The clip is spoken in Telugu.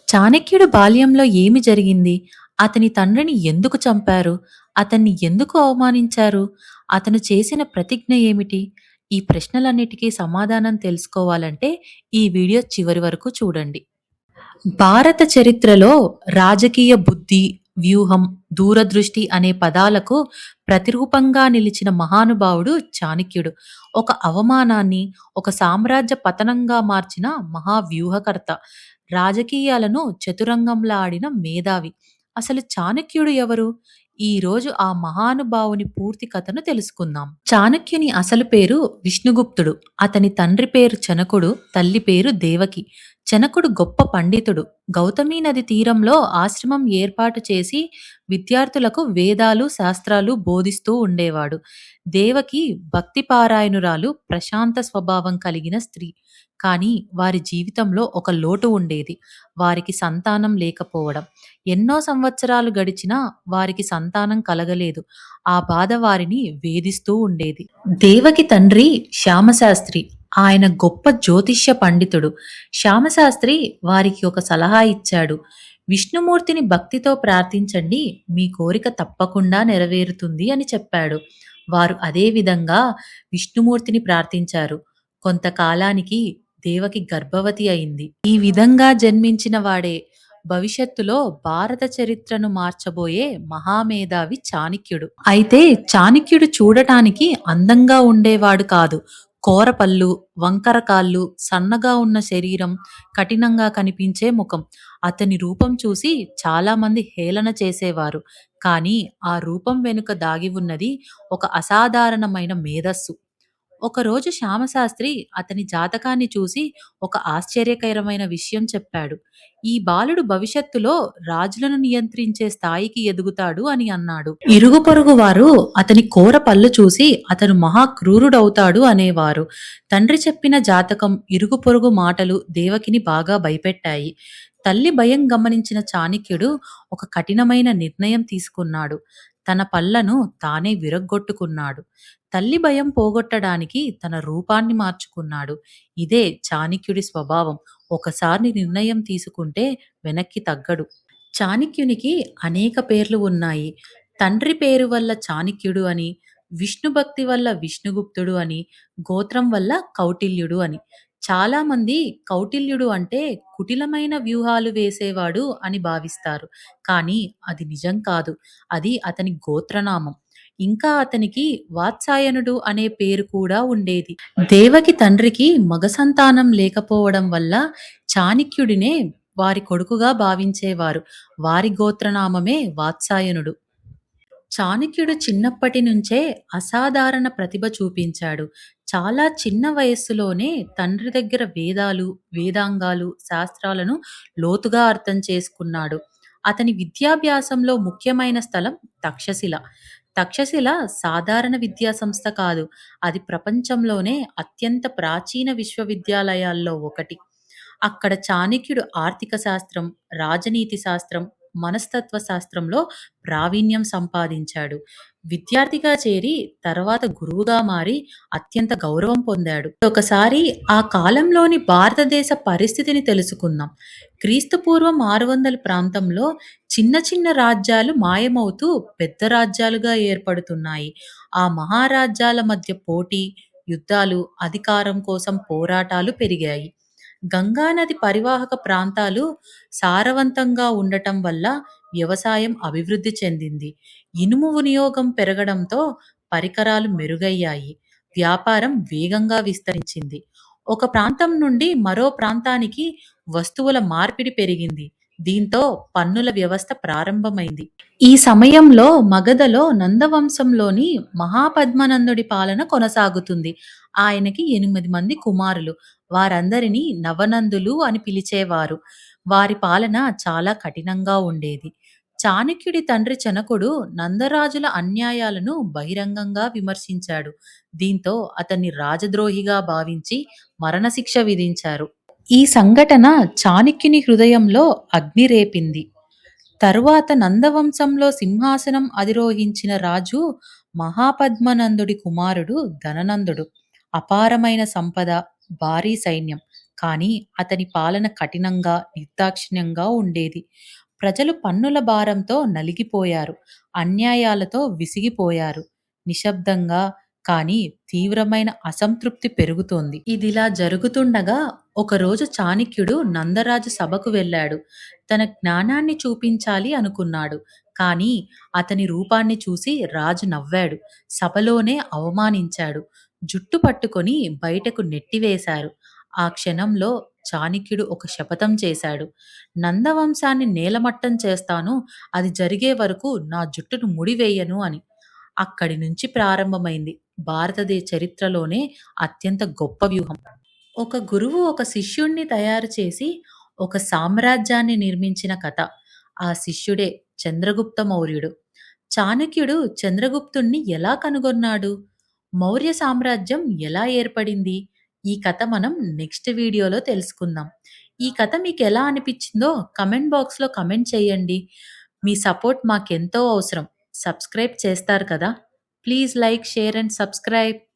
చాణక్యుడు బాల్యంలో ఏమి జరిగింది? అతని తండ్రిని ఎందుకు చంపారు? అతన్ని ఎందుకు అవమానించారు? అతను చేసిన ప్రతిజ్ఞ ఏమిటి? ఈ ప్రశ్నలన్నిటికీ సమాధానం తెలుసుకోవాలంటే ఈ వీడియో చివరి వరకు చూడండి. భారత చరిత్రలో రాజకీయ బుద్ధి, వ్యూహం, దూరదృష్టి అనే పదాలకు ప్రతిరూపంగా నిలిచిన మహానుభావుడు చాణక్యుడు. ఒక అవమానాన్ని ఒక సామ్రాజ్య పతనంగా మార్చిన మహావ్యూహకర్త. రాజకీయాలను చతురంగంలా ఆడిన మేధావి. అసలు చాణక్యుడు ఎవరు? ఈ రోజు ఆ మహానుభావుని పూర్తి కథను తెలుసుకుందాం. చాణక్యుని అసలు పేరు విష్ణుగుప్తుడు. అతని తండ్రి పేరు చనకుడు, తల్లి పేరు దేవకి. జనకుడు గొప్ప పండితుడు. గౌతమీ నది తీరంలో ఆశ్రమం ఏర్పాటు చేసి విద్యార్థులకు వేదాలు, శాస్త్రాలు బోధిస్తూ ఉండేవాడు. దేవకి భక్తిపారాయణురాలు, ప్రశాంత స్వభావం కలిగిన స్త్రీ. కానీ వారి జీవితంలో ఒక లోటు ఉండేది. వారికి సంతానం లేకపోవడం. ఎన్నో సంవత్సరాలు గడిచినా వారికి సంతానం కలగలేదు. ఆ బాధ వారిని వేధిస్తూ ఉండేది. దేవకి తండ్రి శ్యామశాస్త్రి. ఆయన గొప్ప జ్యోతిష్య పండితుడు. శ్యామశాస్త్రి వారికి ఒక సలహా ఇచ్చాడు. విష్ణుమూర్తిని భక్తితో ప్రార్థించండి, మీ కోరిక తప్పకుండా నెరవేరుతుంది అని చెప్పాడు. వారు అదే విధంగా విష్ణుమూర్తిని ప్రార్థించారు. కొంతకాలానికి దేవకి గర్భవతి అయింది. ఈ విధంగా జన్మించిన వాడే భవిష్యత్తులో భారత చరిత్రను మార్చబోయే మహామేధావి చాణక్యుడు. అయితే చాణక్యుడు చూడటానికి అందంగా ఉండేవాడు కాదు. కోరపళ్ళు, వంకర కాళ్ళు, సన్నగా ఉన్న శరీరం, కఠినంగా కనిపించే ముఖం. అతని రూపం చూసి చాలామంది హేళన చేసేవారు. కానీ ఆ రూపం వెనుక దాగి ఉన్నది ఒక అసాధారణమైన మేధస్సు. ఒకరోజు శ్యామశాస్త్రి అతని జాతకాన్ని చూసి ఒక ఆశ్చర్యకరమైన విషయం చెప్పాడు. ఈ బాలుడు భవిష్యత్తులో రాజులను నియంత్రించే స్థాయికి ఎదుగుతాడు అని అన్నాడు. ఇరుగు పొరుగు వారు అతని కోర పళ్ళు చూసి అతను మహా క్రూరుడవుతాడు అనేవారు. తండ్రి చెప్పిన జాతకం, ఇరుగు పొరుగు మాటలు దేవకిని బాగా భయపెట్టాయి. తల్లి భయం గమనించిన చాణక్యుడు ఒక కఠినమైన నిర్ణయం తీసుకున్నాడు. తన పళ్ళను తానే విరగ్గొట్టుకున్నాడు. తల్లి భయం పోగొట్టడానికి తన రూపాన్ని మార్చుకున్నాడు. ఇదే చాణక్యుడి స్వభావం. ఒకసారి నిర్ణయం తీసుకుంటే వెనక్కి తగ్గడు. చాణక్యునికి అనేక పేర్లు ఉన్నాయి. తండ్రి పేరు వల్ల చాణక్యుడు అని, విష్ణు భక్తి వల్ల విష్ణుగుప్తుడు అని, గోత్రం వల్ల కౌటిల్యుడు అని. చాలా మంది కౌటిల్యుడు అంటే కుటిలమైన వ్యూహాలు వేసేవాడు అని భావిస్తారు. కానీ అది నిజం కాదు. అది అతని గోత్రనామం. ఇంకా అతనికి వాత్సాయనుడు అనే పేరు కూడా ఉండేది. దేవకి తండ్రికి మగ సంతానం లేకపోవడం వల్ల చాణక్యుడినే వారి కొడుకుగా భావించేవారు. వారి గోత్రనామమే వాత్సాయనుడు. చాణక్యుడు చిన్నప్పటి నుంచే అసాధారణ ప్రతిభ చూపించాడు. చాలా చిన్న వయస్సులోనే తండ్రి దగ్గర వేదాలు, వేదాంగాలు, శాస్త్రాలను లోతుగా అర్థం చేసుకున్నాడు. అతని విద్యాభ్యాసంలో ముఖ్యమైన స్థలం తక్షశిల. తక్షశిల సాధారణ విద్యా సంస్థ కాదు. అది ప్రపంచంలోనే అత్యంత ప్రాచీన విశ్వవిద్యాలయాల్లో ఒకటి. అక్కడ చాణక్యుడు ఆర్థిక శాస్త్రం, రాజనీతి శాస్త్రం, మనస్తత్వ శాస్త్రంలో ప్రావీణ్యం సంపాదించాడు. విద్యార్థిగా చేరి తర్వాత గురువుగా మారి అత్యంత గౌరవం పొందాడు. ఒకసారి ఆ కాలంలోని భారతదేశ పరిస్థితిని తెలుసుకుందాం. క్రీస్తుపూర్వం 600 ప్రాంతంలో చిన్న చిన్న రాజ్యాలు మాయమవుతూ పెద్ద రాజ్యాలుగా ఏర్పడుతున్నాయి. ఆ మహారాజ్యాల మధ్య పోటీ, యుద్ధాలు, అధికారం కోసం పోరాటాలు పెరిగాయి. గంగానది పరివాహక ప్రాంతాలు సారవంతంగా ఉండటం వల్ల వ్యవసాయం అభివృద్ధి చెందింది. ఇనుము వినియోగం పెరగడంతో పరికరాలు మెరుగయ్యాయి. వ్యాపారం వేగంగా విస్తరించింది. ఒక ప్రాంతం నుండి మరో ప్రాంతానికి వస్తువుల మార్పిడి పెరిగింది. దీంతో పన్నుల వ్యవస్థ ప్రారంభమైంది. ఈ సమయంలో మగధలో నందవంశంలోని మహాపద్మనందుడి పాలన కొనసాగుతుంది. ఆయనకి 8 మంది కుమారులు. వారందరినీ నవనందులు అని పిలిచేవారు. వారి పాలన చాలా కఠినంగా ఉండేది. చాణక్యుడి తండ్రి జనకుడు నందరాజుల అన్యాయాలను బహిరంగంగా విమర్శించాడు. దీంతో అతన్ని రాజద్రోహిగా భావించి మరణశిక్ష విధించారు. ఈ సంఘటన చాణక్యుని హృదయంలో అగ్ని రేపింది. తరువాత నందవంశంలో సింహాసనం అధిరోహించిన రాజు మహాపద్మనందుడి కుమారుడు ధననందుడు. అపారమైన సంపద, భారీ సైన్యం. కానీ అతని పాలన కఠినంగా, నిర్దాక్షిణ్యంగా ఉండేది. ప్రజలు పన్నుల భారంతో నలిగిపోయారు. అన్యాయాలతో విసిగిపోయారు. నిశ్శబ్దంగా కానీ తీవ్రమైన అసంతృప్తి పెరుగుతోంది. ఇదిలా జరుగుతుండగా ఒకరోజు చాణక్యుడు నందరాజు సభకు వెళ్ళాడు. తన జ్ఞానాన్ని చూపించాలి అనుకున్నాడు. కానీ అతని రూపాన్ని చూసి రాజు నవ్వాడు. సభలోనే అవమానించాడు. జుట్టు పట్టుకొని బయటకు నెట్టివేశారు. ఆ క్షణంలో చాణక్యుడు ఒక శపథం చేశాడు. నందవంశాన్ని నేలమట్టం చేస్తాను, అది జరిగే వరకు నా జుట్టును ముడివేయను అని. అక్కడి నుంచి ప్రారంభమైంది భారతదేశ చరిత్రలోనే అత్యంత గొప్ప వ్యూహం. ఒక గురువు ఒక శిష్యుణ్ణి తయారు చేసి ఒక సామ్రాజ్యాన్ని నిర్మించిన కథ. ఆ శిష్యుడే చంద్రగుప్త మౌర్యుడు. చాణక్యుడు చంద్రగుప్తుణ్ణి ఎలా కనుగొన్నాడు? మౌర్య సామ్రాజ్యం ఎలా ఏర్పడింది? ఈ కథ మనం నెక్స్ట్ వీడియోలో తెలుసుకుందాం. ఈ కథ మీకు ఎలా అనిపించిందో కమెంట్ బాక్స్లో కమెంట్ చేయండి. మీ సపోర్ట్ మాకెంతో అవసరం. సబ్స్క్రైబ్ చేస్తారు కదా? Please like, share and subscribe.